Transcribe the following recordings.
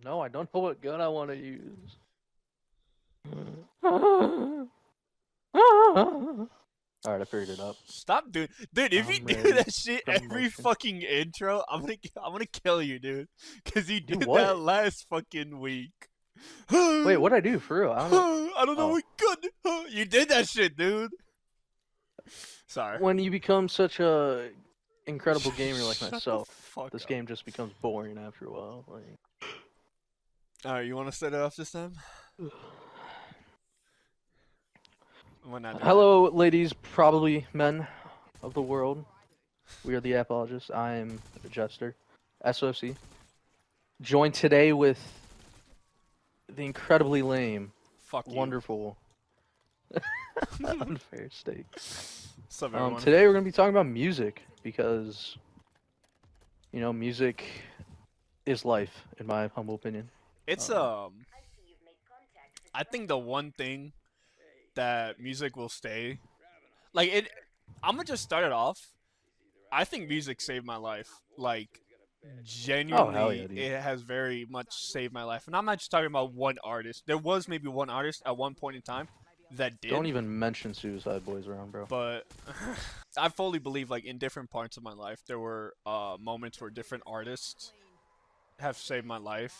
No, I don't know what gun I want to use. Alright, I figured it out. Stop doing, dude. If you I'm do ready. that shit every Promotion. fucking intro, I'm gonna kill you, dude. Cause you Do did that what? last fucking week. Wait, I what'd I do for real? I don't. don't know Oh, what gun. You did that shit, dude. Sorry. when you become such a incredible gamer like Shut the myself, fuck this up. game just becomes boring after a while. All right, you want to set it off this time? Like, Why not do that? hello, ladies, probably men of the world. We are the Yapologists. I am Jester, SOC. Joined today with the incredibly lame, Fuck you. wonderful, unfair steak. What's up, everyone? Today we're gonna be talking about music because music is life, in my humble opinion. It's Um, I think the one thing that music will stay, like it. I'm gonna just start it off. I think music saved my life. Like, oh hell yeah, genuinely, dude! it has very much saved my life. And I'm not just talking about one artist. There was maybe one artist at one point in time that Don't did, even mention Suicide Boys around, bro. but I fully believe like in different parts of my life there were moments where different artists have saved my life.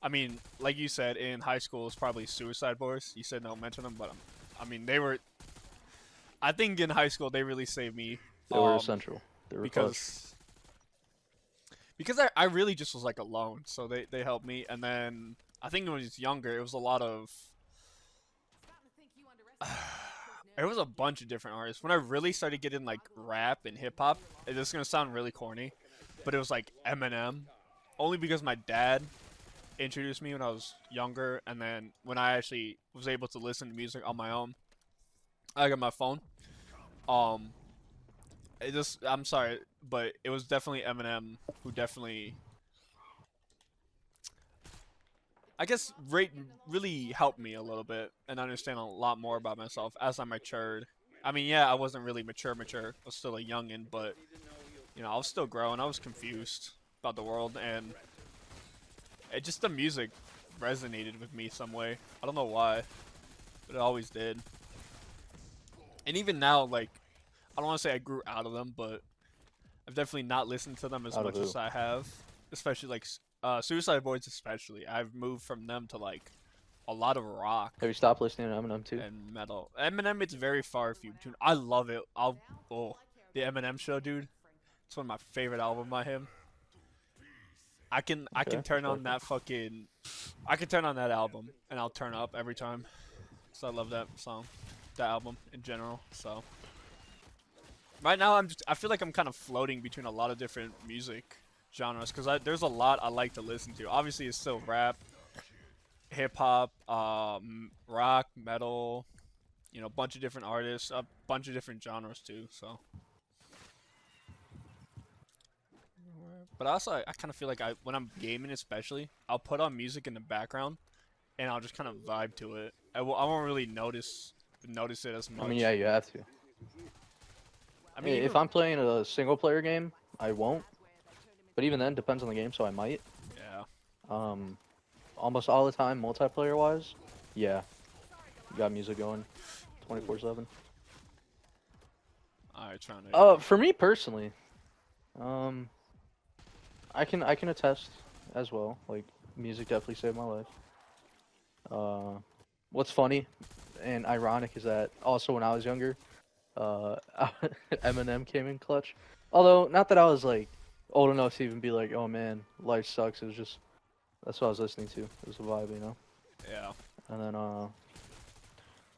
I mean, like you said, in high school it's probably Suicide Boys. You said don't mention them, but I mean they were. I think in high school they really saved me. They were essential. They were clutch. Because I really just was like alone, so they helped me. And then I think when I was younger, it was a lot of there was a bunch of different artists. When I really started getting like rap and hip hop, this is gonna sound really corny, but it was like Eminem, only because my dad introduced me when I was younger, and then when I actually was able to listen to music on my own, I got my phone. Um, I'm sorry, but it was definitely Eminem who definitely, I guess, really helped me a little bit and understand a lot more about myself as I matured. I mean, yeah, I wasn't really mature. I was still a youngin, but I was still growing. I was confused about the world, and it just the music resonated with me some way. I don't know why, but it always did. And even now, like, I don't want to say I grew out of them, but I've definitely not listened to them as Out of much who? as I have, especially like Suicide Boys. Especially, I've moved from them to like a lot of rock Have you stopped listening to Eminem too? and metal. Eminem, it's very far few between. I love it. Oh, the Eminem show, dude. It's one of my favorite albums by him. I Okay, can turn on respectful. that fucking I can turn on that album and I'll turn up every time. So I love that song, that album in general. So right now I feel like I'm kind of floating between a lot of different music genres because there's a lot I like to listen to. Obviously, it's still rap, hip hop, rock, metal. A bunch of different artists, a bunch of different genres too. So, but also I kind of feel like when I'm gaming especially, I'll put on music in the background and I'll just kind of vibe to it. I won't really notice it as I mean, much. yeah, you have to. I mean, If even I'm playing a single player game, I won't. But even then, depends on the game, so I might. yeah. Um, Almost all the time, multiplayer wise, yeah, you got music going 24/7. All right, trying to. For me personally, um, I can attest as well. Like, music definitely saved my life. Uh, what's funny and ironic is that also when I was younger, uh, Eminem came in clutch. Although not that I was like old enough to even be like, oh man, life sucks. It was just that's what I was listening to. It was a vibe. Yeah. And then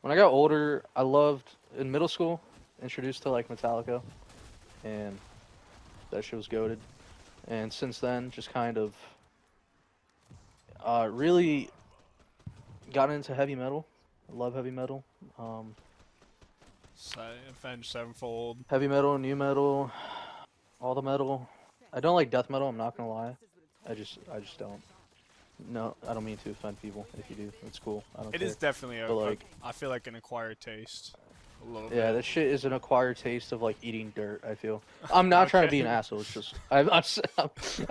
when I got older, I loved in middle school, introduced to like Metallica, and that shit was goated. And since then, just kind of really got into heavy metal. I love heavy metal. Um, Avenged Sevenfold. Heavy metal, new metal, all the metal. I don't like death metal. I'm not gonna lie. I just don't. No, I don't mean to offend people. If you do, it's cool. I don't It care. is definitely But like, I feel like an acquired taste. a little Yeah, bit. that shit is an acquired taste of like eating dirt. I feel. I'm not trying to be an Okay. asshole. It's just I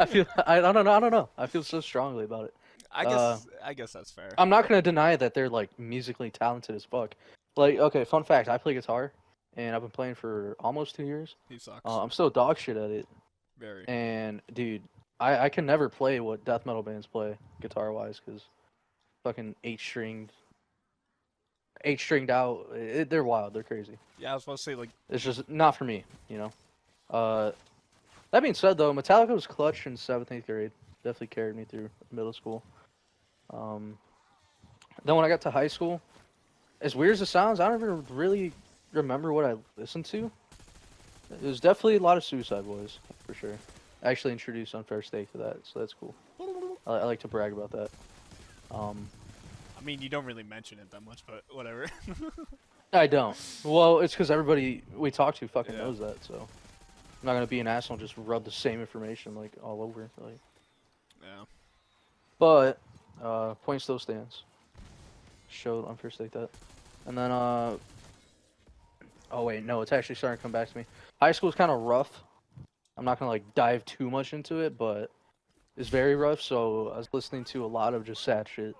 feel I don't know. I don't know. I feel so strongly about it. Uh, I guess that's fair. I'm not gonna deny that they're like musically talented as fuck. Like, okay, fun fact: I play guitar, and I've been playing for almost 2 years. He sucks. I'm still dog shit at it, Very. and dude, I can never play what death metal bands play guitar wise because fucking eight stringed out. They're wild. They're crazy. Yeah, I was supposed to say like It's just not for me, you know. Uh, that being said, though, Metallica was clutch in 7th, 8th grade. Definitely carried me through middle school. Um, then when I got to high school, as weird as it sounds, I don't even really remember what I listened to. It was definitely a lot of Suicide Boys, for sure. I actually introduced Unfair Steak to that, so that's cool. I like to brag about that. Um, I mean, you don't really mention it that much, but whatever. I don't. Well, it's because everybody we talk to fucking Yeah. knows that, so I'm not gonna be an asshole and just rub the same information like all over. Like, Yeah. but point still stands. Showed Unfair Steak that, and then oh wait, no, it's actually starting to come back to me. High school's kind of rough. I'm not gonna like dive too much into it, but it's very rough. So I was listening to a lot of just sad shit.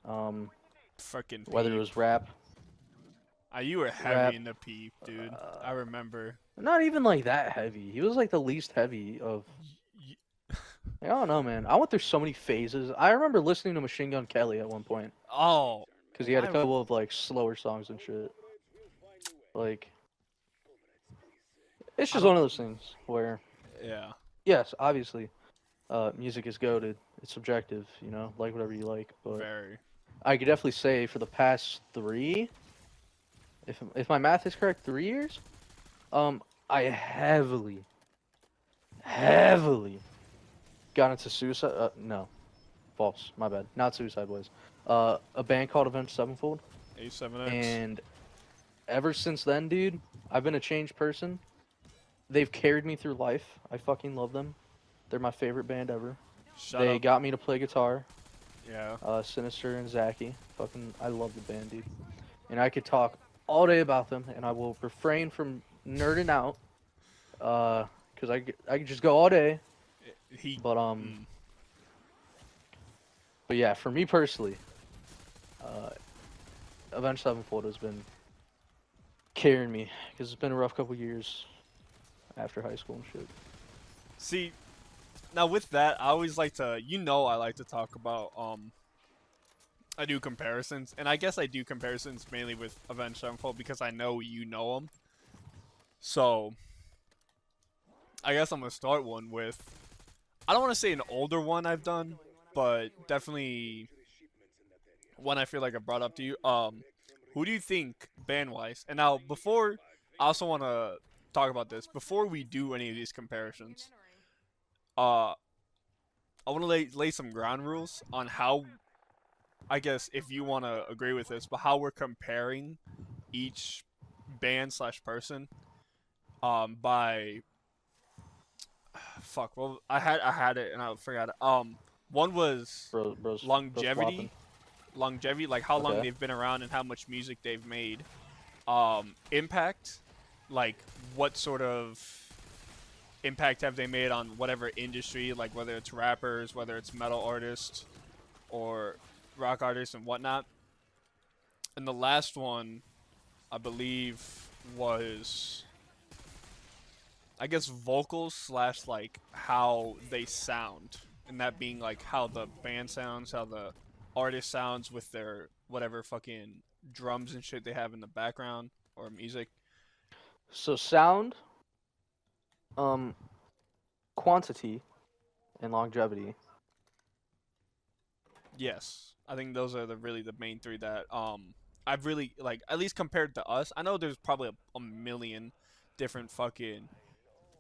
Freaking Whether it Peep. was rap, You were heavy rap, in the Peep, dude. I uh, remember. not even like that heavy. He was like the least heavy of. Y- I don't know, man. I went through so many phases. I remember listening to Machine Gun Kelly at one point Oh, because he had a I couple of like slower songs and shit. Like, it's I just one don't. of those things where, Yeah. yes, obviously, music is goated. It's subjective, you know, like whatever you like. But Very. I could definitely say for the past 3, if my math is correct, 3 years, I heavily got into Suicide. No, false. My bad. Not Suicide Boys. A band called Avenged Sevenfold, A7X. and ever since then, dude, I've been a changed person. They've carried me through life. I fucking love them. They're my favorite band ever. Shut They up. got me to play guitar. Yeah. Sinister and Zachy. Fucking, I love the band, dude. And I could talk all day about them, and I will refrain from nerding out. Cause I could just go all day. He. But Mm, but yeah, for me personally, Avenged Sevenfold has been carrying me because it's been a rough couple years after high school and shit. see, now with that, I always like to. I like to talk about. I do comparisons, and I guess I do comparisons mainly with Avenged Sevenfold because I know you know them. So, I guess I'm gonna start one with. I don't want to say an older one I've done, but definitely one I feel like I brought up to you. Who do you think band wise? And now before, I also want to talk about this before we do any of these comparisons. Uh, I want to lay some ground rules on how. I guess if you want to agree with this, but how we're comparing each band slash person. By fuck. Well, I had it and I forgot it. One was Bros longevity, flopping. like how long Okay. they've been around and how much music they've made. Impact, like what sort of impact have they made on whatever industry, like whether it's rappers, whether it's metal artists, or rock artists and whatnot. And the last one, I believe, was I guess vocals slash like how they sound, and that being like how the band sounds, how the artist sounds with their whatever fucking drums and shit they have in the background or music. So sound, um, quantity, and longevity. Yes, I think those are the main three that I've really like at least compared to us. I know there's probably a million different fucking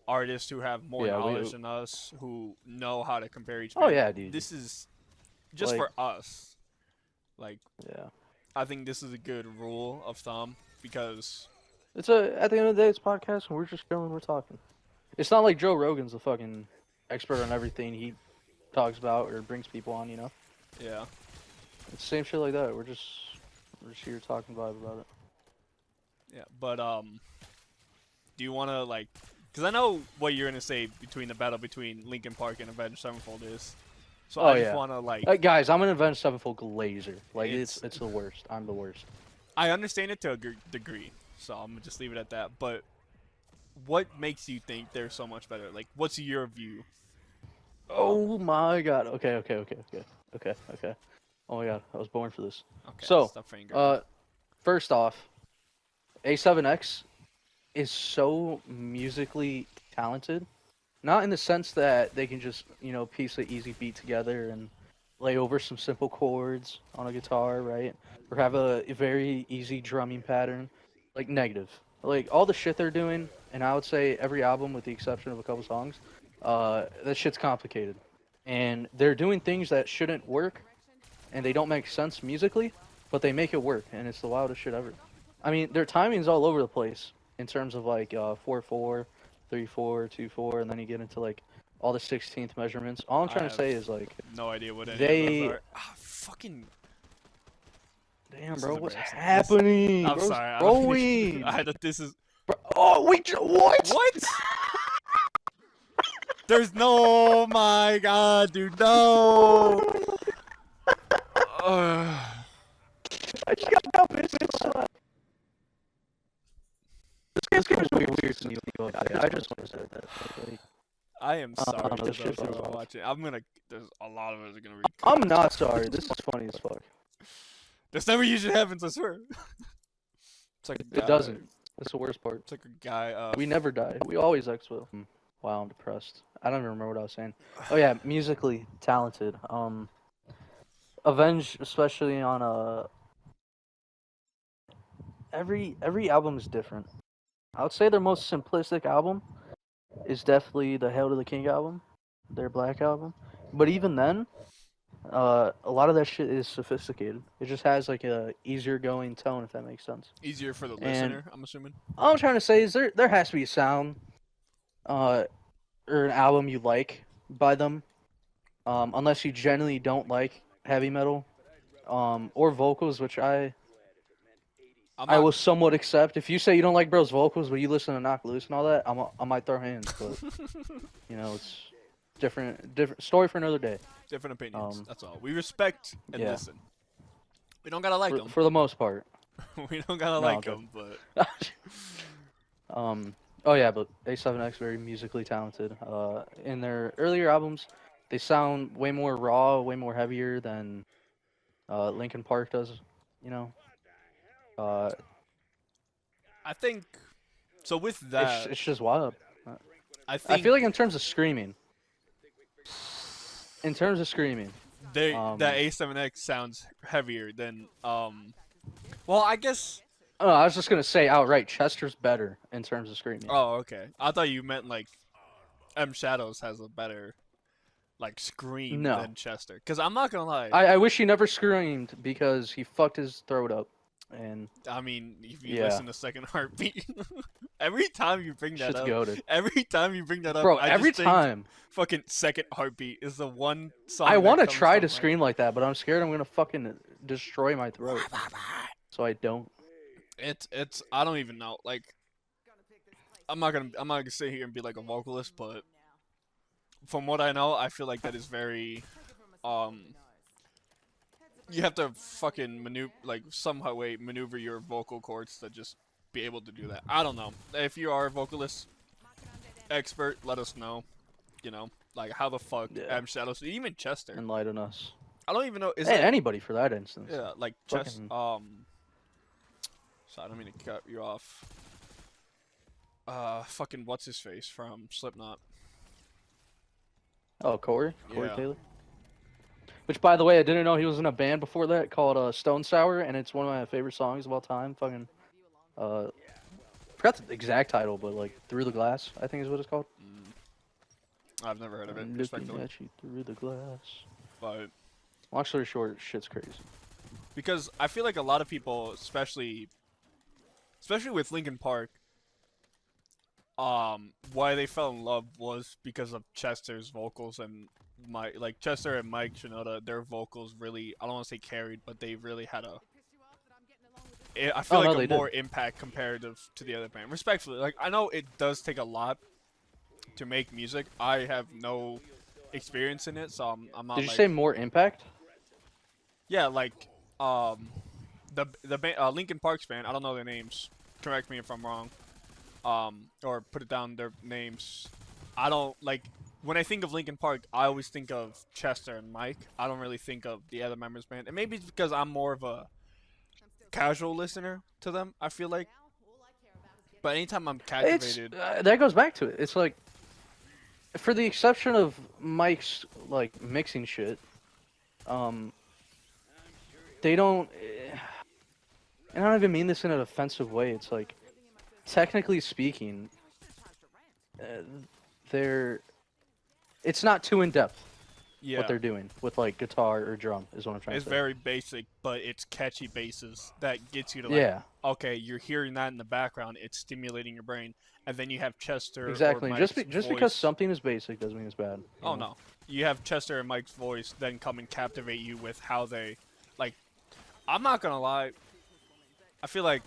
artists who have more Yeah, knowledge than us who know how to compare each Oh band. yeah, dude. This is just Like, for us. Like yeah. I think this is a good rule of thumb because It's at the end of the day, it's a podcast, and we're just chilling, we're talking. It's not like Joe Rogan's the fucking expert on everything he talks about or brings people on, you know? yeah, It's the same shit like that. We're just here talking vibe about it. Yeah, but do you want to like? Because I know what you're gonna say between the battle between Linkin Park and Avenged Sevenfold is. So Oh I just yeah. want to like. Guys, I'm an Avenged Sevenfold glazer. Like It's. it's the worst. I'm the worst. I understand it to a degree, so I'm gonna just leave it at that. But what makes you think they're so much better? Like, what's your view? Oh my god. Okay. Oh my god, I was born for this. Okay, So, stop fingering. first off, A7X is so musically talented. Not in the sense that they can just, piece an easy beat together and lay over some simple chords on a guitar, right? Or have a very easy drumming pattern. Like, negative. Like, all the shit they're doing, and I would say every album with the exception of a couple songs, that shit's complicated. And they're doing things that shouldn't work, and they don't make sense musically, but they make it work, and it's the wildest shit ever. I mean, their timing's all over the place in terms of like 4/4, 3/4, 2/4, and then you get into like all the 16th measurements. All I'm I trying to have say is like no idea what any of those they. are. Ah, fucking. Damn, This bro, is what's embarrassing. happening? I'm Bro's sorry. I don't throwing. this is. Bro, oh, what? What? There's no. Oh my god, dude, no. I just got out this. This game is way weird to me. I just want to say that. Like, I am sorry no, to this those shit who was are off. watching. There's a lot of us are gonna read. I'm not sorry. This is funny as fuck. This never usually happens, I swear. It's like a guy. It doesn't. That's the worst part. It's like a guy. We never die. We always exfil. Wow, I'm depressed. I don't even remember what I was saying. Oh yeah, musically talented. Avenged, especially on every album is different. I would say their most simplistic album is definitely the Hail to the King album, their Black album. But even then, a lot of that shit is sophisticated. It just has like a easier going tone, if that makes sense. Easier for the And listener, I'm assuming. all I'm trying to say is there has to be a sound, or an album you like by them, unless you genuinely don't like heavy metal, or vocals, which I will somewhat accept. If you say you don't like Bro's vocals, but you listen to Knock Loose and all that, I might throw hands. But it's different story for another day. Different opinions. That's all. We respect and yeah. listen. We don't gotta like them for the most part. We don't gotta like them, but. Oh yeah, but A7X very musically talented. In their earlier albums, they sound way more raw, way more heavier than Linkin Park does. I think so. With that, it's just wild. I think I feel like in terms of screaming, that A7X sounds heavier than Well, I guess. Oh, I was just gonna say outright, Chester's better in terms of screaming. Oh, okay. I thought you meant like M Shadows has a better like scream than Chester. Because I'm not gonna lie. I wish he never screamed because he fucked his throat up. And I mean, if you listen to Second Heartbeat, every time you bring that up, bro, every time, fucking Second Heartbeat is the one song. I want to try to scream like that, but I'm scared I'm gonna fucking destroy my throat. So I don't. It's I don't even know. Like, I'm not gonna sit here and be like a vocalist, but from what I know, I feel like that is very you have to fucking somehow maneuver your vocal cords to just be able to do that. I don't know. If you are a vocalist expert, let us know. Like how the fuck M Shadows, even Chester. Enlighten us. I don't even know. Anybody for that instance? Yeah, like Chester. So I don't mean to cut you off. Fucking what's his face from Slipknot? Oh, Corey Taylor. Which, by the way, I didn't know he was in a band before that called Stone Sour, and it's one of my favorite songs of all time. Fucking, forgot the exact title, but like Through the Glass, I think is what it's called. I've never heard of it. Looking at you through the glass. But long story short, shit's crazy. Because I feel like a lot of people, especially with Linkin Park, why they fell in love was because of Chester's vocals and Chester and Mike Shinoda, their vocals really, I don't want to say carried, but they really had I feel Oh, no, like they a did. more impact comparative to the other band. Respectfully, like I know it does take a lot to make music. I have no experience in it, so I'm Did not you like say more impact? yeah, like um the band, Linkin Park's band. I don't know their names. Correct me if I'm wrong. Or put it down their names. I don't like when I think of Linkin Park. I always think of Chester and Mike. I don't really think of the other members' band, and maybe it's because I'm more of a casual listener to them. I feel like, but anytime I'm It's captivated, that goes back to it. It's like, for the exception of Mike's like mixing shit, um, they don't. And I don't even mean this in an offensive way. It's like, technically speaking, uh, they're. It's not too in depth what yeah, they're doing with like guitar or drum is what I'm trying it's to say. very basic, but it's catchy basses that gets you to like, Yeah, okay, you're hearing that in the background, it's stimulating your brain, and then you have Chester or exactly. And Mike's just because voice. something is basic doesn't mean it's bad. You Oh know? no, you have Chester and Mike's voice then come and captivate you with how they, like. I'm not gonna lie, I feel like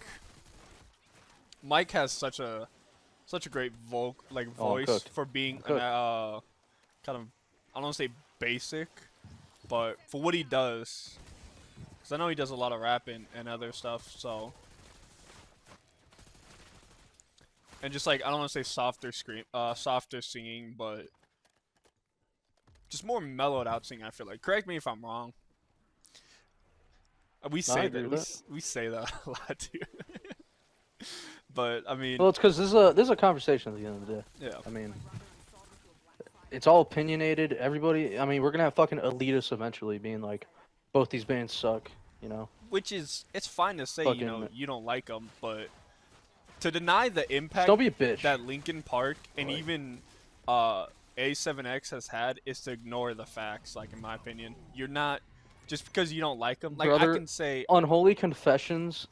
Mike has such a great Oh, I'm voice cooked. for being I'm an cooked. kind of, I don't want to say basic, but for what he does, because I know he does a lot of rapping and other stuff. So, and just like I don't want to say softer singing, but just more mellowed out singing. I feel like. Correct me if I'm wrong. We No, I say agree that with that. we say that a lot too. But I mean, Well, it's because this is a conversation at the end of the day. yeah. I mean, it's all opinionated. Everybody. I mean, we're gonna have fucking elitists eventually being like, both these bands suck. You know, Which is it's fine to say fucking. you don't like them, but to deny the Just impact don't be a bitch. that Linkin Park and Like, even A7X has had is to ignore the facts. Like in my opinion, you're not just because you don't like them. Like I brother, can say Unholy Confessions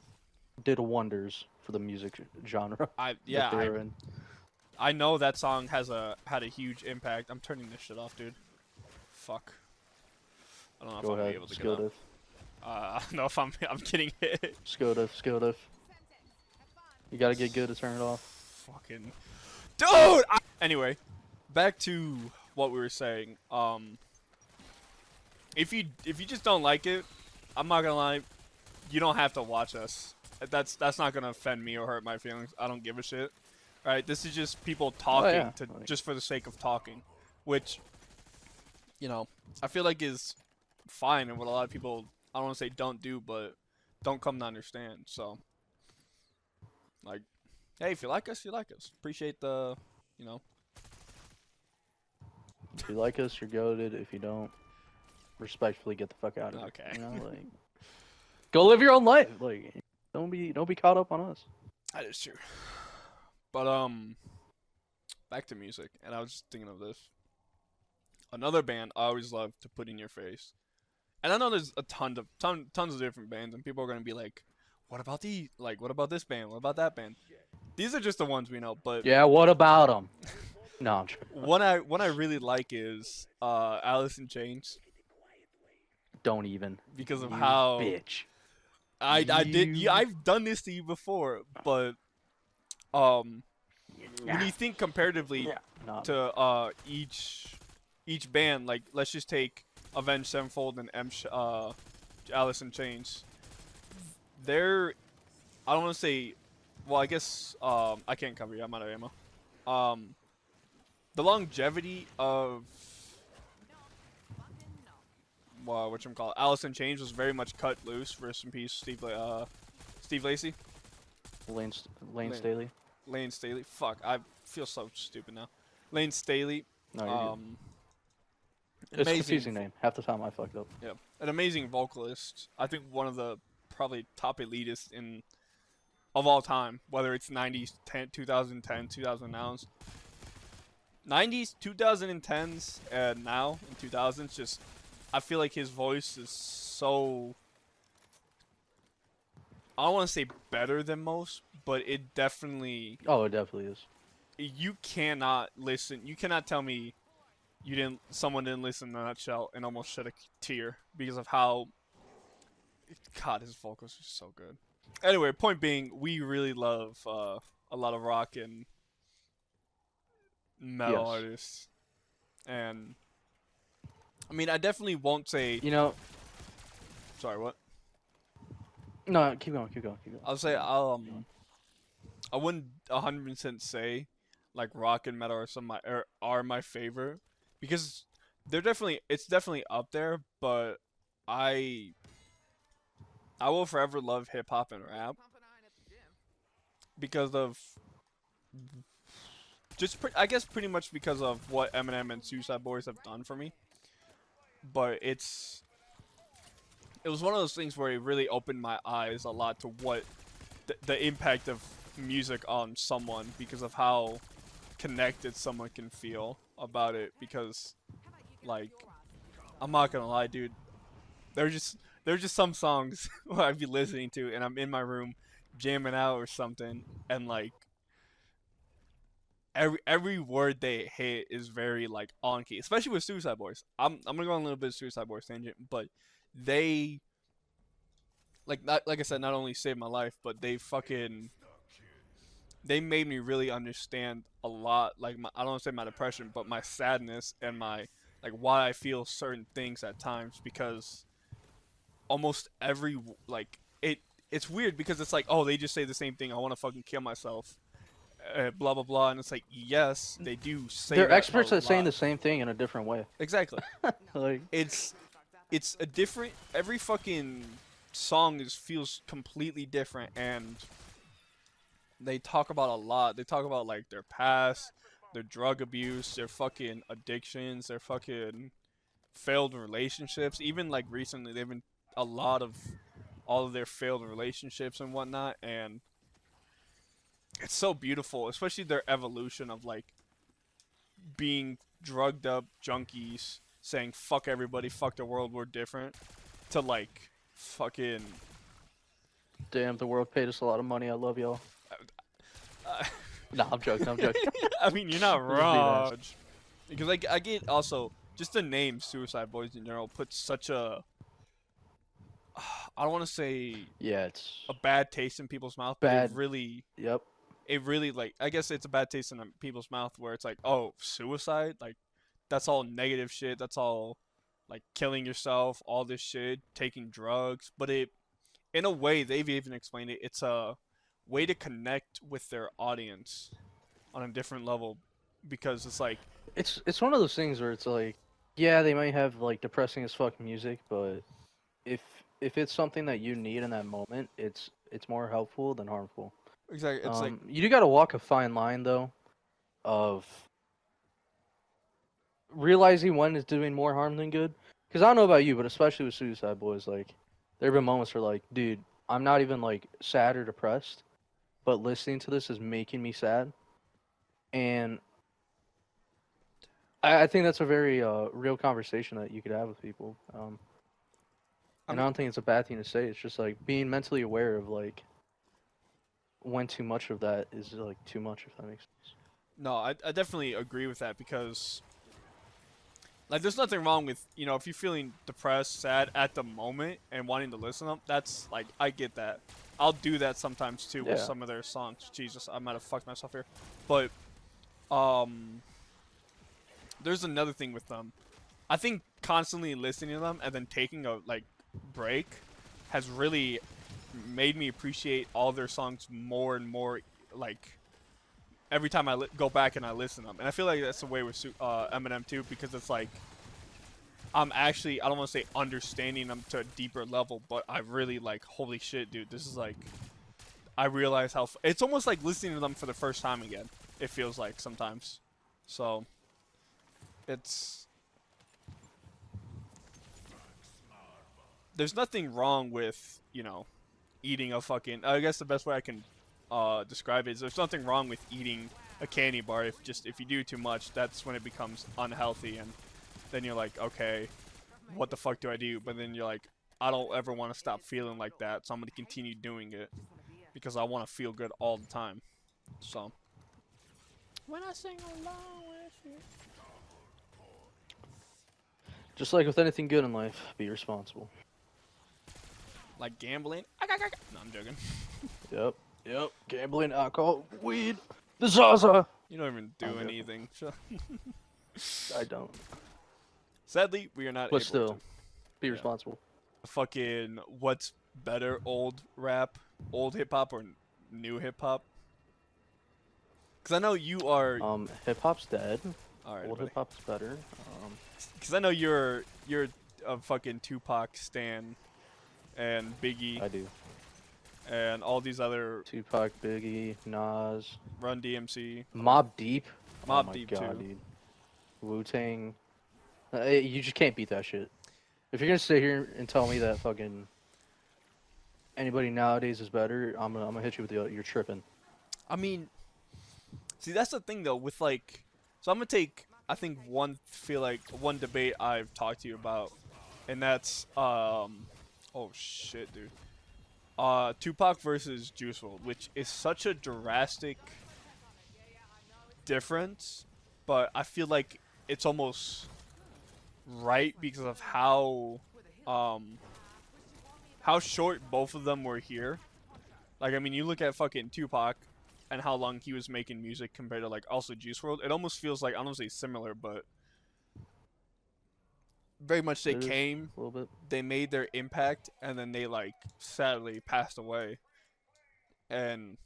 did wonders for the music genre I that yeah they were in. I know that song had a huge impact. I'm turning this shit off, dude. Fuck. I don't know if Go I'm gonna be ahead, able to get skill up. diff, I don't know if I'm getting hit. skill diff, skill diff. You gotta get good to turn it off. Fucking dude. Anyway, back to what we were saying. If you just don't like it, I'm not gonna lie, you don't have to watch us. That's not gonna offend me or hurt my feelings. I don't give a shit. All right, this is just people Oh talking yeah, to like, just for the sake of talking, which I feel like is fine and what a lot of people I don't want to say don't do, but don't come to understand. So like, hey, if you like us, you like us. Appreciate the, you know. if you like us, you're goaded. If you don't, respectfully get the fuck out of it. Okay. You know, like, go live your own life. Like, don't be caught up on us. That is true. But back to music, and I was just thinking of this. Another band I always love to put in your face, and I know there's a tons of different bands, and people are gonna be like, "What about these? Like, what about this band? What about that band?" These are just the ones we know, but Yeah, what about them? No, I'm joking. one I really like is Alice in Chains Don't even. because of You how bitch. I did. You. I've done this to you before, but um, when Yeah. you think comparatively Yeah. No. to each band, like let's just take Avenged Sevenfold and Alice in Chains. They're I don't want to say, well I guess I can't cover you. I'm out of ammo. The longevity of whatchamacallit, Alice in Chains was very much cut loose. Rest in peace, Steve Lacy, Lane, Lane Lane, Staley. Lane Staley. Fuck, I feel so stupid now. Lane Staley. No, you're good. It's a Amazing. confusing name. Half the time I fucked up. Yeah, an amazing vocalist. I think one of the probably top elitists in of all time. Whether it's 90s, 2010, 2000 nows, 90s, 2010s, and now in 2000s. Just I feel like his voice is so. I don't want to say better than most, but it definitely. Oh, it definitely is. You cannot listen. You cannot tell me someone didn't listen to Nutshell and almost shed a tear because of how God, his vocals are so good. Anyway, point being, we really love a lot of rock and metal Yes. artists, and I mean, I definitely won't say. You know, Sorry, what? no, keep going, keep going, keep going. I'll say Keep going, keep going. I wouldn't 100% say like rock and metal are my favorite because it's definitely up there, but I I will forever love hip hop and rap because of I guess pretty much because of what Eminem and Suicide Boys have done for me. But it was one of those things where it really opened my eyes a lot to what the impact of music on someone because of how connected someone can feel about it. Because like I'm not gonna lie, dude, there's just some songs where I'd be listening to and I'm in my room jamming out or something, and like every word they hit is very like on key, especially with Suicide Boys. I'm gonna go on a little bit of Suicide Boys tangent, but they like I said, not only saved my life, but they made me really understand a lot. Like I don't want to say my depression, but my sadness and my like why I feel certain things at times because almost every like it's weird because it's like, oh, they just say the same thing. I want to fucking kill myself. Blah blah blah, and it's like, yes, they do say They're that a experts at saying lot. the same thing in a different way. Exactly. Like, It's it's a different. Every fucking song feels completely different, and they talk about a lot. They talk about like their past, their drug abuse, their fucking addictions, their fucking failed relationships. Even like recently, they've been a lot of all of their failed relationships and whatnot, and it's so beautiful, especially their evolution of like being drugged up junkies saying fuck everybody, fuck the world, we're different, to like fucking damn, the world paid us a lot of money. I love y'all. uh, Nah, I'm joking. I'm joking. I mean, you're not I'm just being wrong. honest. Because like I get also just the name Suicide Boys in general puts such a I don't want to say Yeah, it's a bad taste in people's mouth, but bad. Yep. it really like I guess it's a bad taste in people's mouth where it's like, oh, suicide, like that's all negative shit. That's all like killing yourself, all this shit, taking drugs. But it, in a way, they've even explained it. It's a way to connect with their audience on a different level because it's like, It's one of those things where it's like, yeah, they might have like depressing as fuck music, but if if it's something that you need in that moment, it's more helpful than harmful. exactly, it's like, You do gotta walk a fine line though, of realizing when it's doing more harm than good. Because I don't know about you, but especially with Suicide Boys, like there have been moments where like, dude, I'm not even like sad or depressed, but listening to this is making me sad, and I think that's a very real conversation that you could have with people. I And I mean, don't think it's a bad thing to say. It's just like being mentally aware of like when too much of that is like too much, if that makes sense. no, I definitely agree with that because like there's nothing wrong with, you know, if you're feeling depressed, sad at the moment and wanting to listen to them, that's like I get that. I'll do that sometimes too with Yeah. some of their songs. Jesus, I might have fucked myself here. But um there's another thing with them. I think constantly listening to them and then taking a like break has really made me appreciate all their songs more and more, like every time I go back and I listen to them. And I feel like that's the way with Eminem too, because it's like I'm actually, I don't want to say understanding them to a deeper level, but I really like, holy shit, dude, this is like, I realize how it's almost like listening to them for the first time again. It feels like sometimes. So it's there's nothing wrong with, you know, eating a fucking, I guess the best way I can describe it is there's nothing wrong with eating a candy bar. If you do too much, that's when it becomes unhealthy, and then you're like, okay, what the fuck do I do? But then you're like, I don't ever want to stop feeling like that, so I'm gonna continue doing it because I want to feel good all the time. So when I sing along with you. Just like with anything good in life, be responsible. Like gambling. No, I'm joking. Yep. Gambling, alcohol, weed, the Zaza. You don't even do I'm joking. anything. I don't. Sadly, we are not But able still, to. be Yeah. responsible. Fucking what's better, old rap, old hip hop, or new hip hop? Because I know you are. Hip hop's dead. All right, Old buddy. hip hop's better. Because I know you're a fucking Tupac stan, and Biggie, I do. and all these other Tupac, Biggie, Nas, Run DMC, Mobb Deep. Mobb Oh my Deep god, too. dude. Wu-Tang. You just can't beat that shit. If you're gonna sit here and tell me that fucking anybody nowadays is better, I'm gonna hit you with the you're tripping. I mean, see that's the thing though with like, so I'm gonna take I think one debate I've talked to you about, and that's oh shit, dude. Tupac versus Juice WRLD, which is such a drastic difference, but I feel like it's almost right because of how short both of them were here. Like I mean, you look at fucking Tupac and how long he was making music compared to like also Juice WRLD. It almost feels like I don't say similar, but very much they It is came, a little bit. they made their impact, and then they like sadly passed away. And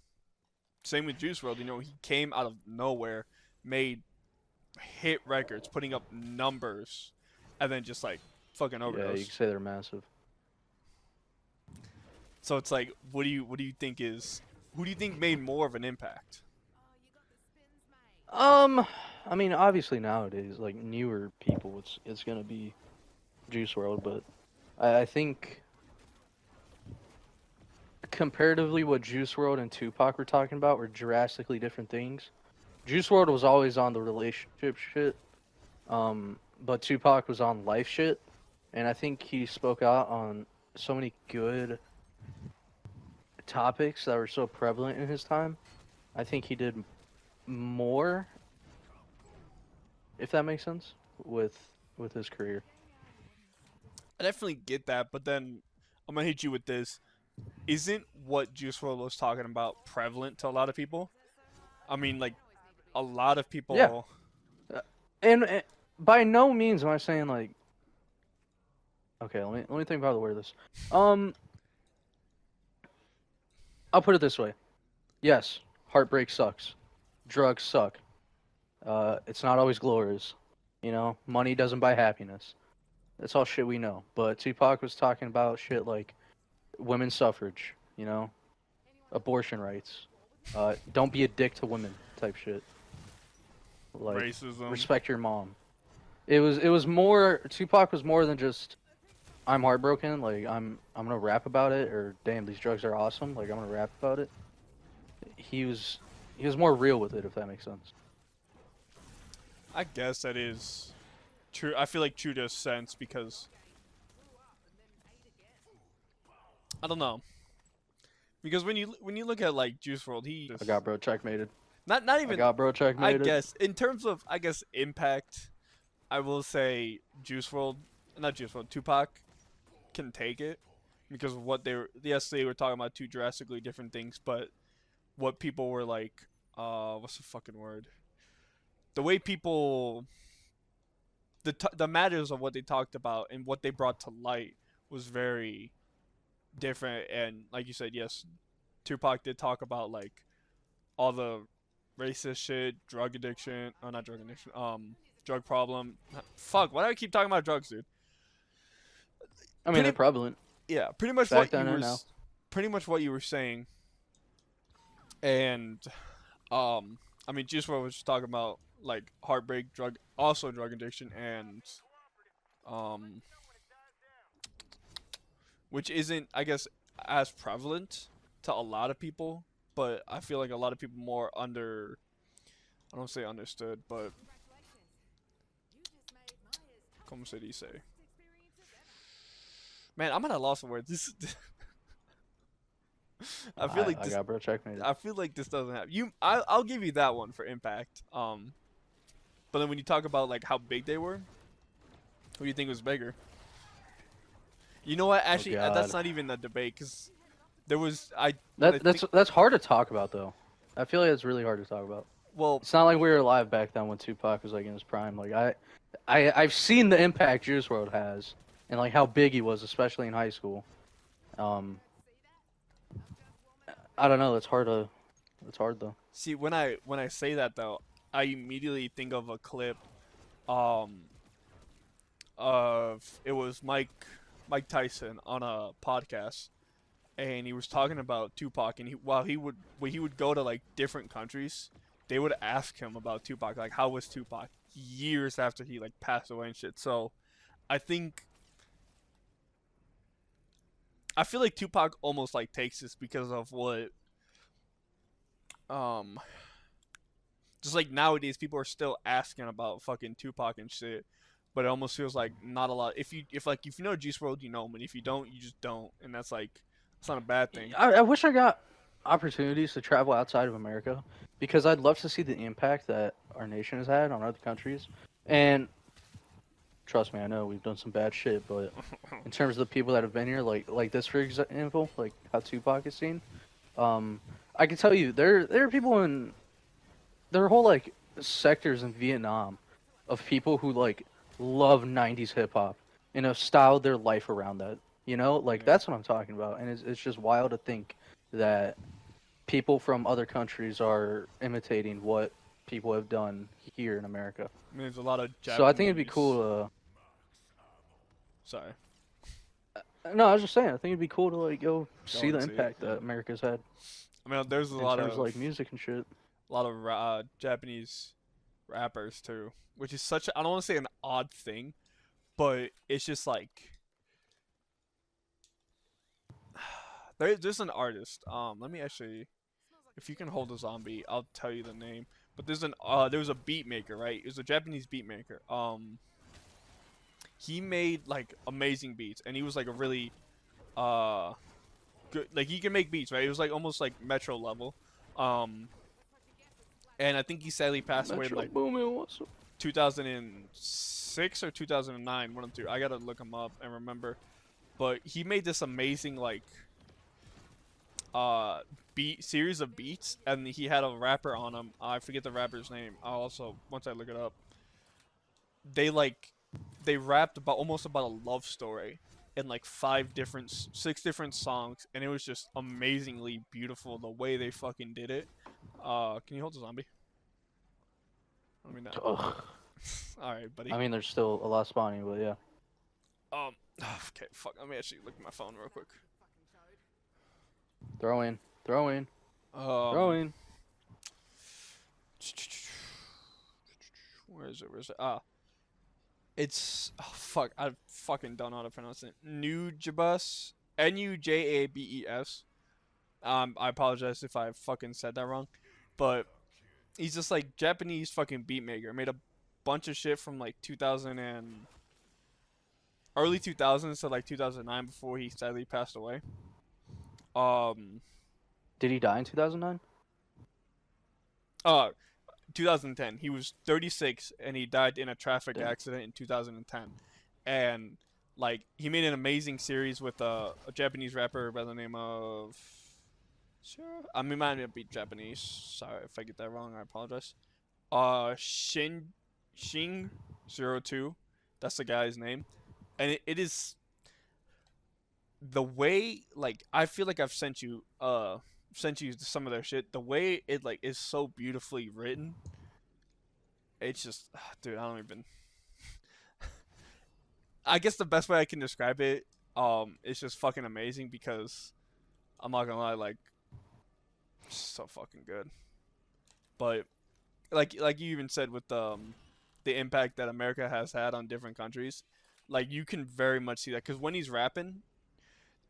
same with Juice WRLD, you know, he came out of nowhere, made hit records, putting up numbers, and then just like fucking Yeah, overdose. you can say they're massive. So it's like, what do you think is who do you think made more of an impact? I mean, obviously nowadays, like newer people, it's gonna be Juice WRLD, but I think comparatively, what Juice WRLD and Tupac were talking about were drastically different things. Juice WRLD was always on the relationship shit, but Tupac was on life shit, and I think he spoke out on so many good topics that were so prevalent in his time. I think he did more, if that makes sense, with his career. I definitely get that, but then I'm gonna hit you with this. Isn't what Juice WRLD was talking about prevalent to a lot of people? I mean, like a lot of Yeah, people. and by no means am I saying like. Okay, let me think about how to word this. I'll put it this way. Yes, heartbreak sucks. Drugs suck. It's not always glorious. You know, money doesn't buy happiness. That's all shit we know. But Tupac was talking about shit like women's suffrage, you know, abortion rights, don't be a dick to women type shit. Like Racism. respect your mom. It was more Tupac was more than just I'm heartbroken, like I'm gonna rap about it, or damn these drugs are awesome, like I'm gonna rap about it. He was more real with it, if that makes sense. I guess that is true. I feel like true to a sense because I don't know. Because when you look at like Juice WRLD, he I got bro checkmated. not I even got bro I checkmated. guess in terms of impact, I will say Juice WRLD, not Juice WRLD, Tupac can take it because of what they were. Yes, they were talking about two drastically different things, but what people were like, what's the fucking word? The way people, the matters of what they talked about and what they brought to light was very different. And like you said, yes, Tupac did talk about like all the racist shit, drug addiction, oh not drug addiction, drug problem. Fuck, why do I keep talking about drugs, dude? I mean Pretty- they're prevalent. Yeah, pretty much Back what then you and were, now. pretty much what you were saying. And I mean, Juice WRLD was just talking about like heartbreak, drug addiction, and um, which isn't, I guess, as prevalent to a lot of people. But I feel like a lot of people more I don't say understood, but como se dice? Man, I'm at a loss for words. This, I feel like I this. got bro checkmated. I feel like this doesn't have you. I'll give you that one for impact. But then when you talk about like how big they were, who do you think was bigger? You know what? Oh Actually, that's God, not even a debate because there was I when I that think that's hard to talk about though. I feel like it's really hard to talk about. well, It's not like we were alive back then when Tupac was like in his prime. Like I've seen the impact Juice WRLD has, and like how big he was, especially in high school. Um, I don't know. It's hard to. It's hard though. see when I say that though, I immediately think of a clip um of it was Mike Tyson on a podcast and he was talking about Tupac and while when he would go to like different countries, they would ask him about Tupac like how was Tupac years after he like passed away and shit. So I think I feel like Tupac almost like takes this because of what um just like nowadays people are still asking about fucking Tupac and shit. But it almost feels like not a lot. If you know Juice WRLD, you know him, and if you don't, you just don't, and that's like it's not a bad thing. I wish I got opportunities to travel outside of America because I'd love to see the impact that our nation has had on other countries. And trust me, I know we've done some bad shit, but in terms of the people that have been here, like this for example, like how Tupac is seen, I can tell you there are people in there are whole like sectors in Vietnam of people who like love '90s hip hop and have styled their life around that. You know, like Yeah. that's what I'm talking about, and it's just wild to think that people from other countries are imitating what people have done here in America. I mean, there's a lot of So I think it'd be Japanese. cool Sorry, to. No, I was just saying. I think it'd be cool to like go go see the and see it. impact Yeah. that America's had I mean, there's in terms of like music and shit. a lot of Japanese rappers too, which is such. I don't want to say an odd thing, but it's just like there's an artist. Let me actually, if you can hold a zombie, I'll tell you the name. But there was a beat maker, right? It was a Japanese beat maker. He made like amazing beats, and he was like a really uh good. Like he can make beats, right? It was like almost like Metro level. Um, and I think he sadly passed away in Metro like Boomin, what's up? 2006 or 2009. One of the two. I gotta look him up and remember. But he made this amazing like uh beat series of beats, and he had a rapper on him. I forget the rapper's name. I'll also once I look it up. They like they rapped about almost about a love story in like six different songs, and it was just amazingly beautiful the way they fucking did it. Can you hold the zombie? I mean that. Ugh. All right, buddy. I mean, there's still a lot spawning, but yeah. Okay, fuck. Let me actually look at my phone real quick. Throw in, throw in, throw Um, in. where is it? Where is it? Ah, it's oh, fuck. I fucking don't know how to pronounce it. Nujabes, Nujabes. I apologize if I fucking said that wrong, but he's just like Japanese fucking beat maker. Made a bunch of shit from like 2000 and early 2000s to like 2009 before he sadly passed away. Um, Did he die in 2009? uh, 2010. He was 36 and he died in a traffic Damn. accident in 2010. And like he made an amazing series with a Japanese rapper by the name of sure I mean might not be Japanese. Sorry if I get that wrong. I apologize. Shing02. That's the guy's name. And it is the way like I feel like I've sent you some of their shit. The way it like is so beautifully written. It's just dude, I don't even I guess the best way I can describe it it's just fucking amazing because I'm not gonna lie like so fucking good. But like you even said with the impact that America has had on different countries, like you can very much see that because when he's rapping,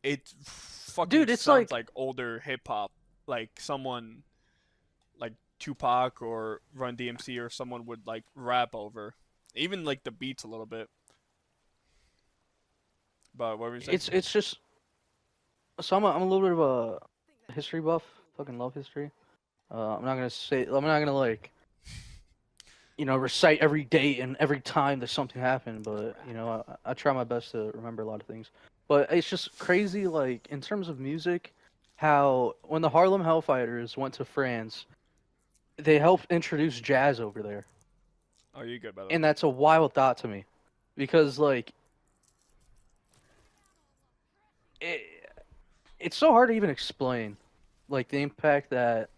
it fucking Dude, it's sounds like like older hip hop, like someone like Tupac or Run DMC or someone would like rap over, even like the beats a little bit. But what were you saying? it's just so I'm a little bit of a history buff. Fucking love history. I'm not gonna say I'm not gonna like recite every date and every time that something happened, but I try my best to remember a lot of things. But it's just crazy, like in terms of music, how when the Harlem Hellfighters went to France, they helped introduce jazz over there, Oh, you good, brother? and that's a wild thought to me, because like it, it's so hard to even explain, like the impact that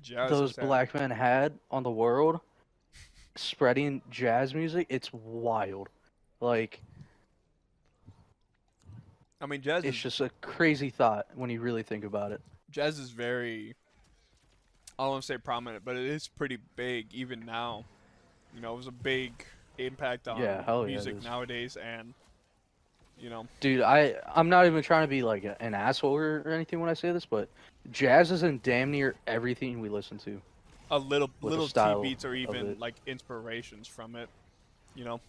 Jazz those has had. black men had on the world, spreading jazz music. It's wild, like I mean, it's just a crazy thought when you really think about it. jazz is very. I don't want to say prominent, but it is pretty big even now. You know, it was a big impact Yeah, on hell yeah, it music is. nowadays, and you know, Dude, I'm not even trying to be like an asshole or anything when I say this, but jazz is in damn near everything we listen to a little with the little T style beats or of even it. like inspirations from it. You know,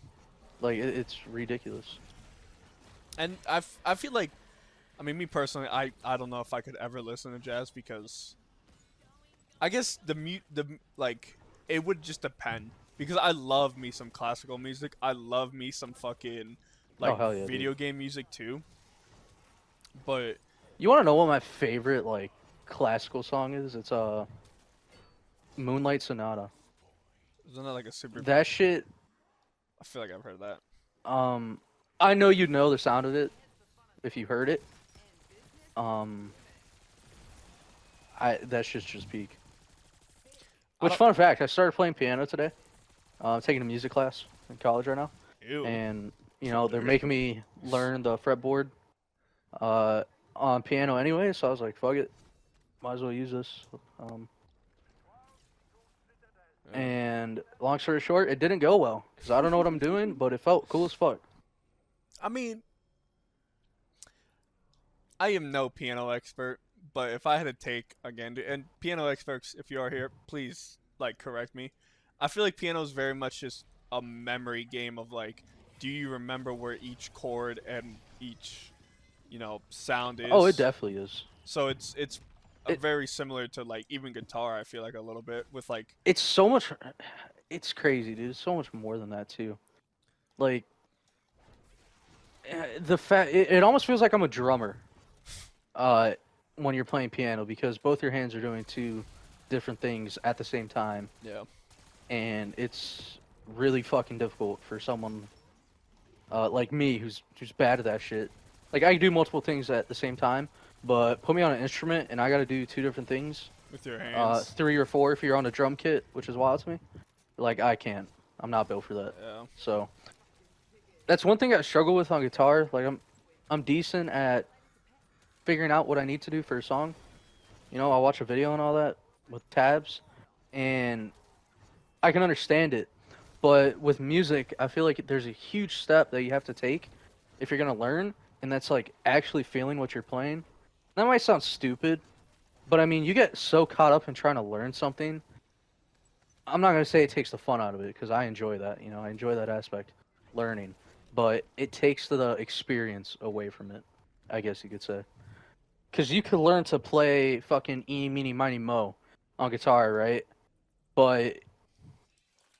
Like it's ridiculous. and I feel like, I mean, me personally, I don't know if I could ever listen to jazz because I guess like it would just depend because I love me some classical music. I love me some fucking Oh like hell yeah, dude. video game music too. But You want to know what my favorite like classical song is? It's Moonlight Sonata. isn't that like a super? That shit. I feel like I've heard that. Um, I know you'd know the sound of it if you heard it. Um, I that shit's just peak. I Which don't. fun fact? I started playing piano today. I'm taking a music class in college right now, Ew. and they're making me learn the fretboard uh, on piano anyway. So I was like, fuck it, might as well use this. Um, Yeah. and long story short, it didn't go well because I don't know what I'm doing, but it felt cool as fuck. I mean, I am no piano expert, but if I had to take again, and piano experts, if you are here, please like correct me. I feel like piano is very much just a memory game of like, do you remember where each chord and each sound Oh, it is? definitely is. So it's It very similar to like even guitar. I feel like a little bit with like it's so much. It's crazy, dude. It's so much more than that too. Like the fact it almost feels like I'm a drummer uh, when you're playing piano because both your hands are doing two different things at the same time, yeah. and it's really fucking difficult for someone like me who's bad at that shit. Like I can do multiple things at the same time, but put me on an instrument and I got to do two different things, With your hands. three or four if you're on a drum kit, which is wild to me. Like I can't. I'm not built for that. Yeah. So that's one thing I struggle with on guitar. Like I'm decent at figuring out what I need to do for a song. I'll watch a video and all that with tabs, and I can understand it. But with music, I feel like there's a huge step that you have to take if you're gonna learn, and that's like actually feeling what you're playing. That might sound stupid, but I mean, you get so caught up in trying to learn something. I'm not gonna say it takes the fun out of it because I enjoy that. I enjoy that aspect, learning. But it takes the experience away from it. I guess you could say. Because you could learn to play fucking eeny, meeny, miny, mo on guitar, right? But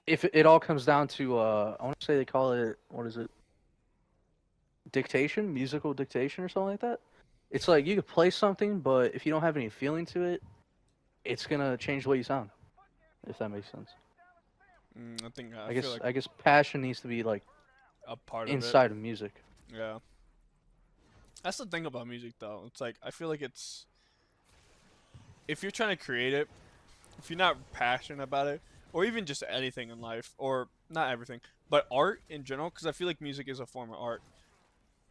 if it all comes down to, I want to say they call it, what is it? Dictation? Musical dictation or something like that? It's like you could play something, but if you don't have any feeling to it, it's going to change the way you sound, if that makes sense. I think I I feel guess like I guess passion needs to be like a part of it. inside of music. Yeah. That's the thing about music, though. It's like I feel like it's if you're trying to create it, if you're not passionate about it, or even just anything in life, or not everything, but art in general, because I feel like music is a form of art.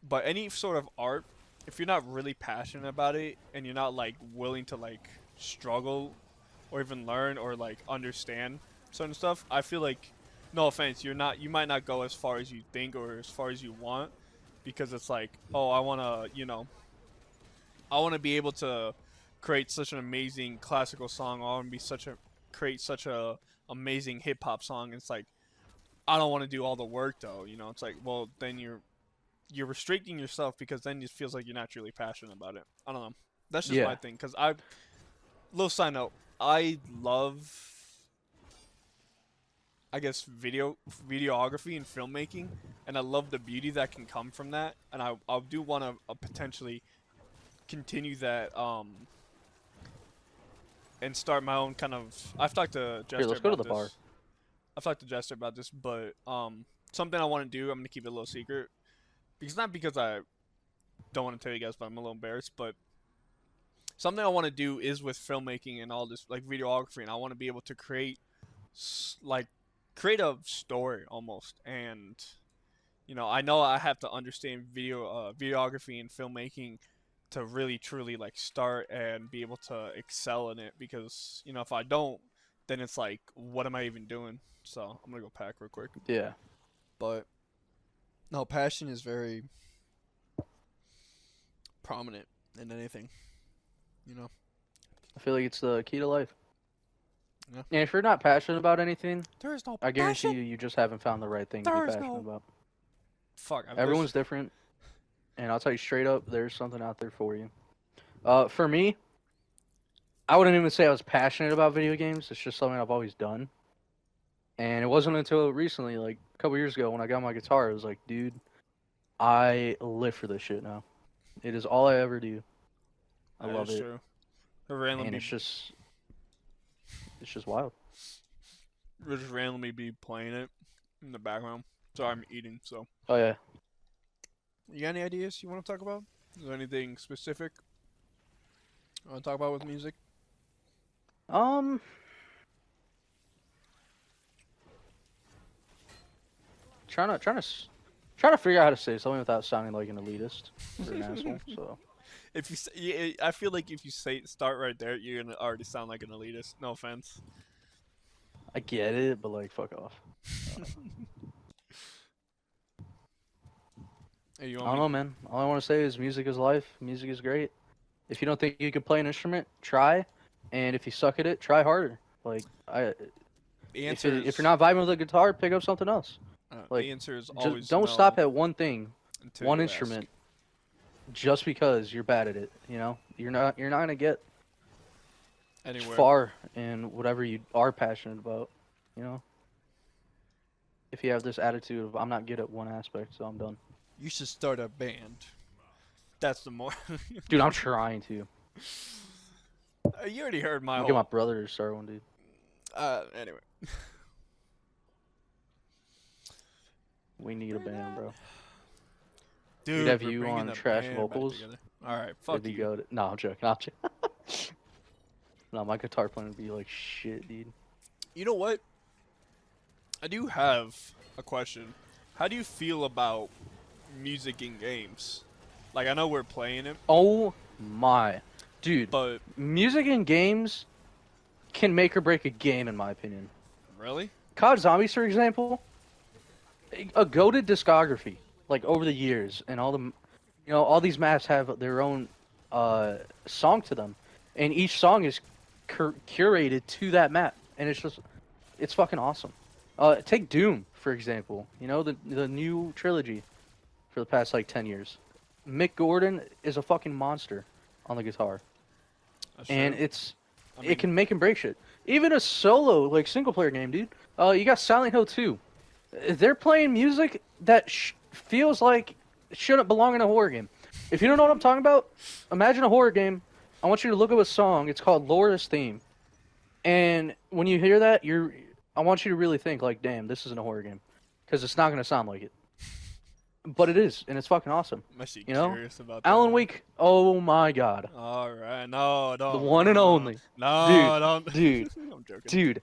But any sort of art, if you're not really passionate about it and you're not like willing to like struggle or even learn or like understand certain stuff, I feel like no offense, you might not go as far as you think or as far as you want because it's like, oh, I want to be able to create such an amazing classical song. I want to be such a create such a amazing hip hop song. It's like I don't want to do all the work though. It's like well then you're restricting yourself because then it feels like you're not truly passionate about it. I don't know. That's just my Yeah. thing. Cause little side note, I love I guess videography and filmmaking, and I love the beauty that can come from that. And I do want to potentially continue that and start my own kind of. I've talked to Here, Jester let's go to about the bar. this. I've talked to Jester about this, but something I want to do. I'm gonna keep it a little secret because not because I don't want to tell you guys, but I'm a little embarrassed. But something I want to do is with filmmaking and all this like videography, and I want to be able to like create a story almost. And I know I have to understand videography and filmmaking to really truly like start and be able to excel in it, because if I don't, then it's like, what am I even doing? So I'm gonna go pack real quick. Yeah. But no, passion is very prominent in anything. I feel like it's the key to life. Yeah. And if you're not passionate about anything, There is no I guarantee passion. you just haven't found the right thing to There be is passionate no about. fuck. Everyone's different, and I'll tell you straight up, there's something out there for you. For me, I wouldn't even say I was passionate about video games. It's just something I've always done. And it wasn't until recently, like a couple years ago, when I got my guitar, I was like, dude, I live for this shit now. It is all I ever do. I love it. True. And it's just wild. We'll just randomly be playing it in the background. Sorry, I'm eating, so. Oh yeah. You got any ideas you want to talk about? Is there anything specific you want to talk about with music? Trying to figure out how to say something without sounding like an elitist or an asshole. So. If you say, I feel like if you start right there, you're gonna already sound like an elitist. No offense. I get it, but like, fuck off. Hey, I don't know, man. All I want to say is music is life. Music is great. If you don't think you can play an instrument, try. And if you suck at it, try harder. Like, if you're not vibing with a guitar, pick up something else. Like, the answer is always just don't stop at one thing, one instrument, ask. just because you're bad at it. You're not gonna get anywhere far in whatever you are passionate about. If you have this attitude of I'm not good at one aspect, so I'm done. You should start a band. That's the more. Dude, I'm trying to. You already heard my I'll whole. get my brother to start one, dude. Anyway. We need a band, bro. Dude, we'd have we're you bringing on the trash band back vocals. together. All right, fuck you. Go to... No, I'm joking. No, my guitar playing would be like shit, dude. You know what? I do have a question. How do you feel about music in games? Like, I know we're playing it. Oh my, dude. But music in games can make or break a game, in my opinion. Really? COD Zombies, for example, a goated discography, like over the years, and all these maps have their own song to them, and each song is curated to that map, and it's fucking awesome. Take Doom, for example. The new trilogy for the past like 10 years. Mick Gordon is a fucking monster on the guitar. And it can make and break shit. Even a solo, like, single-player game, dude. You got Silent Hill 2. They're playing music that feels like it shouldn't belong in a horror game. If you don't know what I'm talking about, imagine a horror game. I want you to look up a song. It's called Laura's Theme. And when you hear that, I want you to really think, like, damn, this isn't a horror game. Because it's not going to sound like it. But it is, and it's fucking awesome. Curious about that. Alan Wake, oh my god. Alright, no, don't. The one and only. No, don't. Dude, I'm joking. Dude,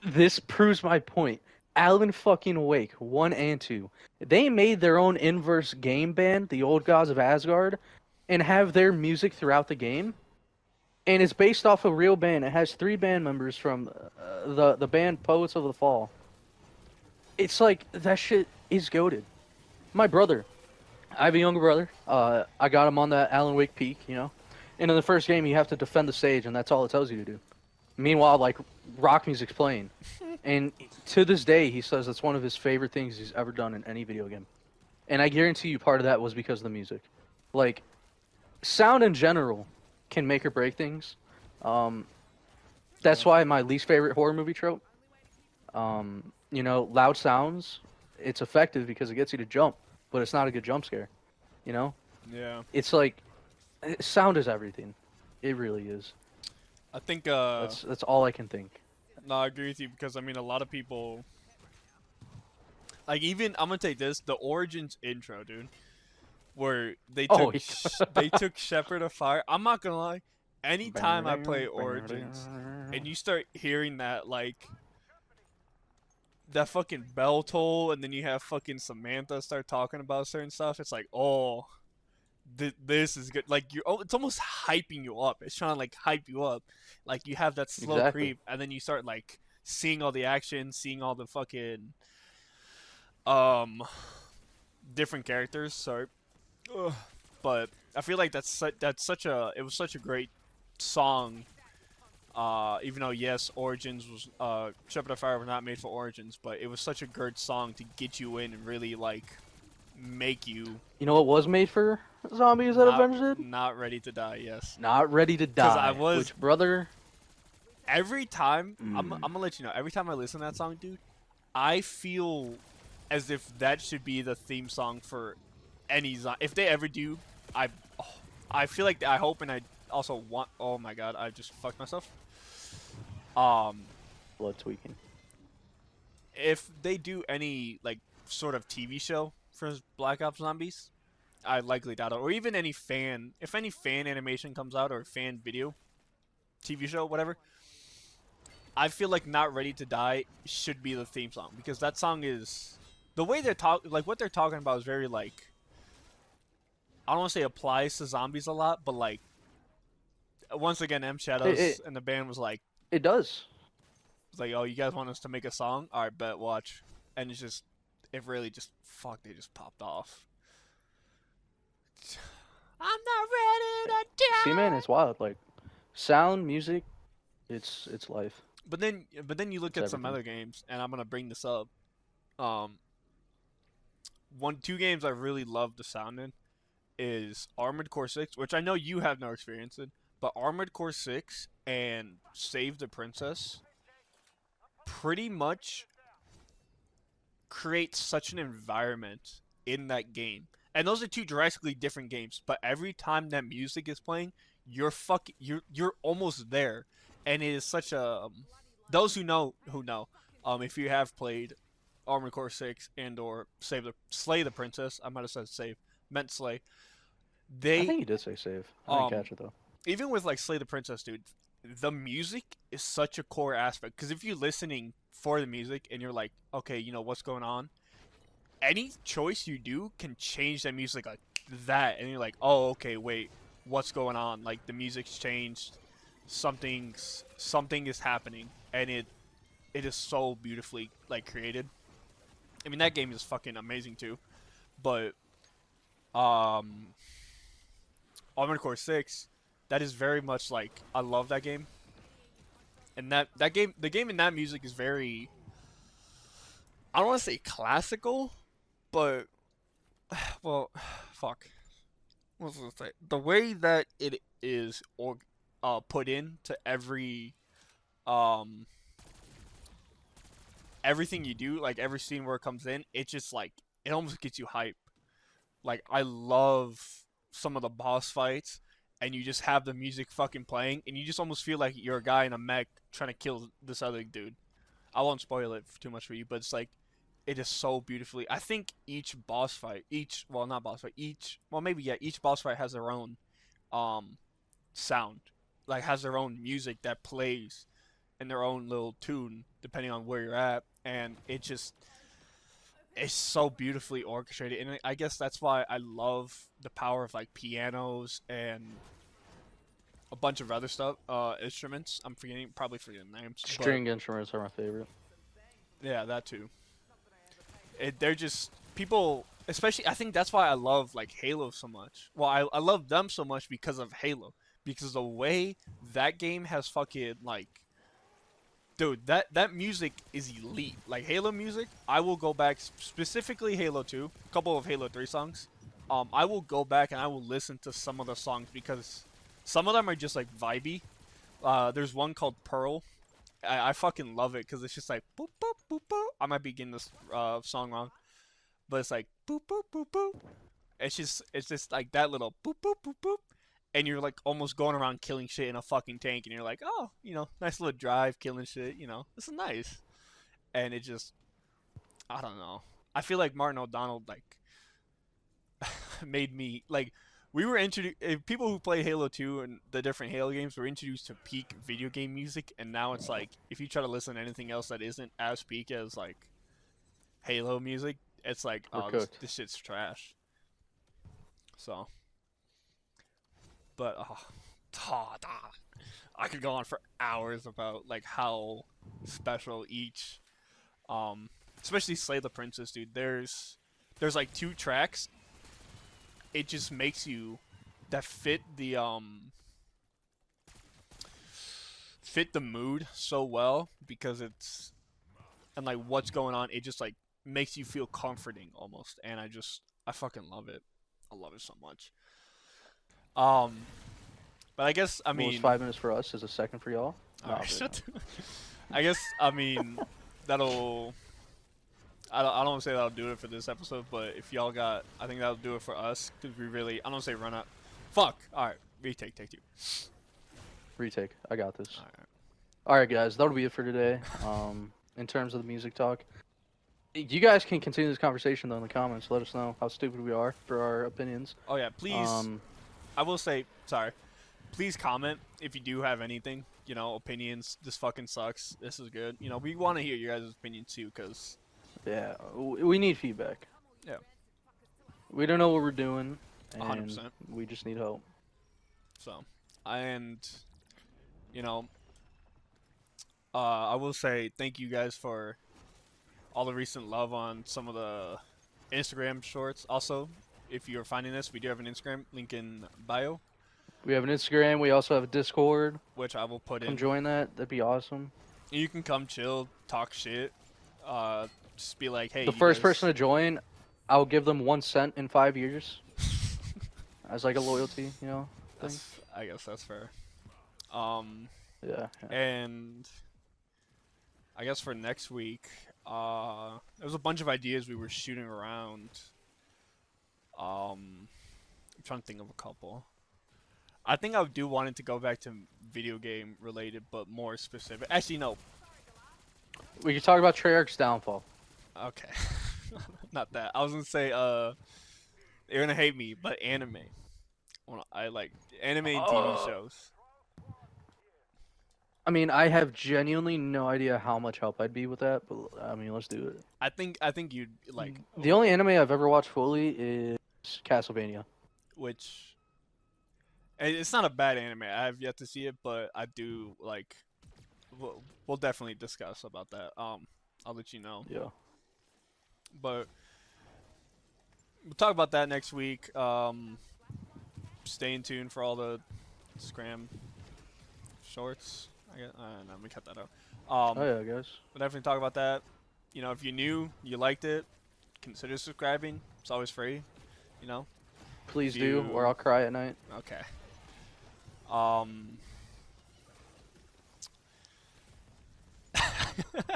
this proves my point. Alan fucking Wake, 1 and 2. They made their own inverse game band, the Old Gods of Asgard, and have their music throughout the game. And it's based off a real band. It has 3 band members from the band Poets of the Fall. It's like, that shit is goated. My brother, I have a younger brother. I got him on that Alan Wake peak, And in the first game, you have to defend the stage, and that's all it tells you to do. Meanwhile, like, rock music's playing. And to this day, he says it's one of his favorite things he's ever done in any video game. And I guarantee you part of that was because of the music. Like, sound in general can make or break things. That's why my least favorite horror movie trope, You know, loud sounds, it's effective because it gets you to jump, but it's not a good jump scare. You know, Yeah. it's like sound is everything. It really is. I think That's all I can think. no, I agree with you because I mean a lot of people like even I'm gonna take this the Origins intro, dude, where Oh, they took Shepherd of Fire. I'm not gonna lie, anytime I play Origins and you start hearing that like that fucking bell toll, and then you have fucking Samantha start talking about certain stuff, it's like, oh, this is good. Like it's almost hyping you up. It's trying to like hype you up. Like you have that slow exactly. creep, and then you start like seeing all the action, seeing all the fucking um different characters. Sorry, ugh. But I feel like that's such a it was such a great song. Even though yes, Origins was Shepherd of Fire was not made for Origins, but it was such a good song to get you in and really like make you You know what was made for zombies that not Avenged did? not ready to die. Yes, Not Ready to because I Die. was Which brother? every time I'm Mm. gonna let you know. Every time I listen to that song, dude, I feel as if that should be the theme song for any if they ever do. I oh, I feel like I hope and I also want. Oh my god, I just fucked myself. Um, Blood tweaking. if they do any like sort of TV show for Black Ops Zombies, I likely doubt it. Or even any fan, if any fan animation comes out or fan video, TV show, whatever. I feel like "Not Ready to Die" should be the theme song because that song is the way they're like what they're talking about is very like I don't want to say applies to zombies a lot, but like once again, M It, Shadows it and the band was like, it does. it's like, oh, you guys want us to make a song? All right, bet, watch. And it's just, it really just, fuck, they just popped off. I'm not ready to See, man, die. it's wild. Like sound, music, it's life. But then you look It's at some everything. other games, and I'm gonna bring this up. Um, two games I really love the sound in is Armored Core 6, which I know you have no experience in, but Armored Core 6 and Save the Princess pretty much create such an environment in that game. And those are two drastically different games, but every time that music is playing, you're almost there. And it is such a those who know. If you have played Armored Core 6 and or Slay the Princess, I might have said save, meant slay. I They think you did say save. I didn't um catch it though. even with like Slay the Princess, dude, the music is such a core aspect because if you're listening for the music and you're like, okay, you know what's going on, any choice you do can change that music like that, and you're like, oh, okay, wait, what's going on? Like the music's changed, something is happening, and it is so beautifully like created. I mean, that game is fucking amazing too, but um, Armored Core 6, that is very much like I love that game, and that game, the game in that music is very I don't want to say classical, but well, fuck. What's I say? The way that it is put into um everything you do, like every scene where it comes in, it just like it almost gets you hype. Like I love some of the boss fights, and you just have the music fucking playing, and you just almost feel like you're a guy in a mech trying to kill this other dude. I won't spoil it too much for you, but it's like it is so beautifully. I think each boss fight, each well not boss fight, each well maybe yeah, each boss fight has their own um sound, like has their own music that plays in their own little tune depending on where you're at, and it just it's so beautifully orchestrated, and I guess that's why I love the power of like pianos and a bunch of other stuff, instruments. I'm probably forgetting names, but String instruments are my favorite. yeah, that too. They're just people, especially. I think that's why I love like Halo so much. Well, I love them so much because of Halo, because the way that game has fucking like, dude, that music is elite. Like Halo music, I will go back specifically Halo 2, a couple of Halo 3 songs. I will go back and I will listen to some of the songs because some of them are just like vibey. There's one called Pearl, I fucking love it because it's just like boop boop boop boop. I might be getting this song wrong, but it's like boop boop boop boop. It's just like that little boop boop boop boop, and you're like almost going around killing shit in a fucking tank, and you're like, oh, nice little drive, killing shit, this is nice, and it just, I don't know. I feel like Martin O'Donnell like made me like we were introduced. People who play Halo 2 and the different Halo games were introduced to peak video game music, and now it's like if you try to listen to anything else that isn't as peak as like Halo music, it's like, We're oh, this, cooked. this shit's trash. So, but I could go on for hours about like how special each, especially Slay the Princess, dude. There's like 2 tracks. It just makes you that fit the mood so well because it's and like what's going on. It just like makes you feel comforting almost, and I fucking love it. I love it so much. But I guess I What was mean, 5 minutes for us is a second for y'all. alright, I guess I mean that'll. I don't want to say that'll do it for this episode, but if y'all got, I think that'll do it for us because we really. I don't want to say run out. Fuck. All right, retake, take 2. Retake. I got this. All right. All right, guys. That'll be it for today. In terms of the music talk, you guys can continue this conversation though in the comments. Let us know how stupid we are for our opinions. Oh yeah, please. I will say sorry. Please comment if you do have anything. Opinions. This fucking sucks. This is good. We want to hear your guys' opinions too, cause. Yeah, we need feedback. Yeah. We don't know what we're doing, and 100%. we just need help. So, and I will say thank you guys for all the recent love on some of the Instagram shorts. Also, if you're finding this, we do have an Instagram link in bio, We have an Instagram. We also have a Discord. which I will put Come in. join that. That'd be awesome. You can come chill, talk shit. Just be like, hey. The first person to join, I'll give them 1 cent in 5 years as like a loyalty, thing. I guess that's fair. Yeah. And I guess for next week, there was a bunch of ideas we were shooting around. I'm trying to think of a couple. I think I do want it to go back to video game related, but more specific. Actually, no. We could talk about Treyarch's downfall. Okay. Not that. I was gonna say, you're gonna hate me, but anime. I like anime and TV shows. I mean, I have genuinely no idea how much help I'd be with that, but I mean, let's do it. I think you'd like. The only anime I've ever watched fully is Castlevania. Which. It's not a bad anime. I have yet to see it, but I do like. We'll definitely discuss about that. I'll let you know. Yeah. But we'll talk about that next week. Stay in tune for all the Scram shorts. I guess. No, we cut that out. Oh yeah, guys. We'll definitely talk about that. If you're new, you liked it, consider subscribing. It's always free. Please do, or I'll cry at night. Okay. I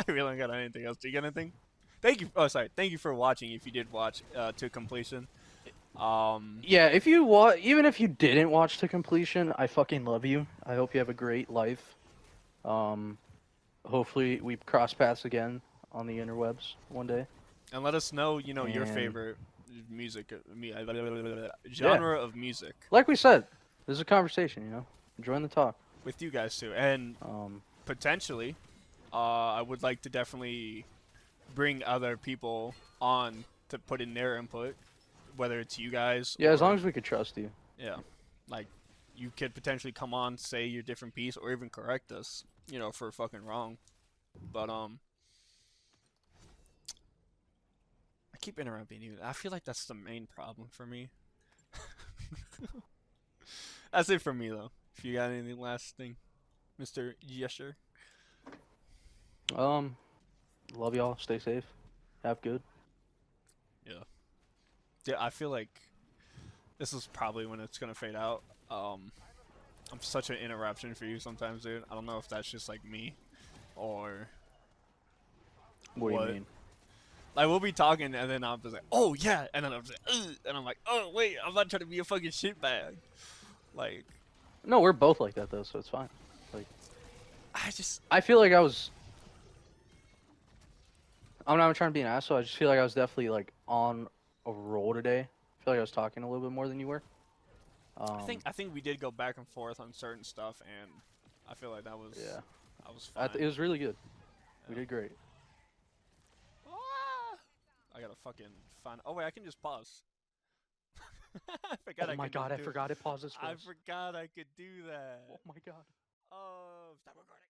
really don't got anything else. Do you got anything? Thank you. Oh, sorry. Thank you for watching. If you did watch to completion. Yeah, if you even if you didn't watch to completion, I fucking love you. I hope you have a great life. Hopefully we cross paths again on the interwebs one day. And let us know, your favorite music, genre of music. Like we said, this is a conversation. Join the talk. With you guys too, and potentially, I would like to definitely bring other people on to put in their input, whether it's you guys. Yeah, as long as we could trust you. Yeah, like you could potentially come on, say your different piece, or even correct us, if we're fucking wrong. But I keep interrupting you. I feel like that's the main problem for me. That's it for me though. If you got anything last thing, Mr. Yesher. Love y'all. Stay safe. Have good. Yeah. Yeah, I feel like this is probably when it's gonna fade out. I'm such an interruption for you sometimes, dude. I don't know if that's just like me, or What do you what? mean? Like we'll be talking and then I'm just like, oh yeah, and then I'm just like, ugh, and I'm like, oh wait, I'm not trying to be a fucking shitbag. Like No, we're both like that though, so it's fine. Like, I just I feel like I was. I'm not trying to be an asshole. I just feel like I was definitely like on a roll today. I feel like I was talking a little bit more than you were. I think we did go back and forth on certain stuff, and I feel like Yeah, that was fine. it was really good. We Yeah. did great. Ah! I gotta fucking find. Oh wait, I can just pause. I forgot Oh I my could god, just I do. forgot it pauses for I us. forgot I could do that. Oh my god. Stop recording.